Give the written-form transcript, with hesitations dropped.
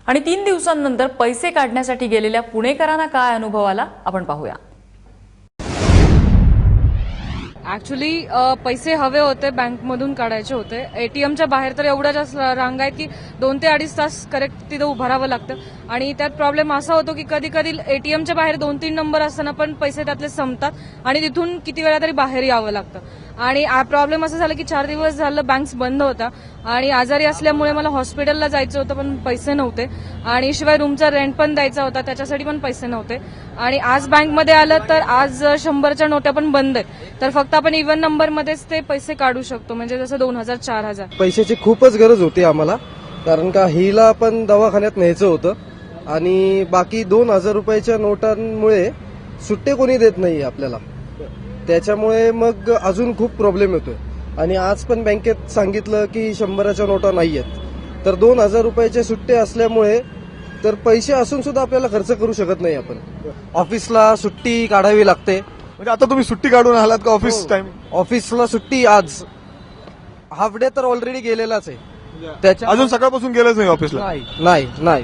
आणि 3 दिवसांनंतर पैसे काढण्यासाठी गेलेल्या पुणेकरांना काय अनुभव आला आपण पाहूया। ऍक्च्युली पैसे हवे होते, बँकमधून काढायचे होते। एटीएमच्या बाहेर तर एवढ्या जास्त रांगा आहेत की 2 ते 2.5 तास करेक्ट तिथे उभं राहावं लागतं। आणि त्यात प्रॉब्लेम असा होतो की कधी कधी एटीएमच्या बाहेर 2-3 नंबर असताना पण पैसे त्यातले संपतात आणि तिथून किती वेळा तरी बाहेर यावं लागतं। आणि प्रॉब्लेम असं झालं की 4 दिवस झालं बँक्स बंद होता आणि आजारी असल्यामुळे मला हॉस्पिटलला जायचं होतं पण पैसे नव्हते आणि शिवाय रूमचा रेंट पण द्यायचा होता, त्याच्यासाठी पण पैसे नव्हते। आणि आज बँकमध्ये आलं तर आज 100च्या नोटा पण बंद आहेत, तर फक्त आपण इव्हन नंबरमध्येच ते पैसे काढू शकतो, म्हणजे जसं 2000 4000। पैशाची खूपच गरज होती आम्हाला, कारण का हिला पण दवाखान्यात न्यायचं होतं आणि बाकी 2000 रुपयाच्या नोटांमुळे सुट्टे कोणी देत नाही आपल्याला, त्याच्यामुळे मग अजून खूप प्रॉब्लेम येतोय। आणि आज पण बँकेत सांगितलं की 100च्या नोटा नाहीयेत, तर 2000 रुपयाचे सुट्टे असल्यामुळे तर पैसे असून सुद्धा आपल्याला खर्च करू शकत नाही आपण। ऑफिसला सुट्टी काढावी लागते। म्हणजे आता तुम्ही सुट्टी काढून आलात का ऑफिस टाइम? ऑफिसला सुट्टी आज हाफ डे तर ऑलरेडी गेलेलाच आहे, त्याच्या अजून सकाळपासून गेलेच नाही ऑफिसला? नाही.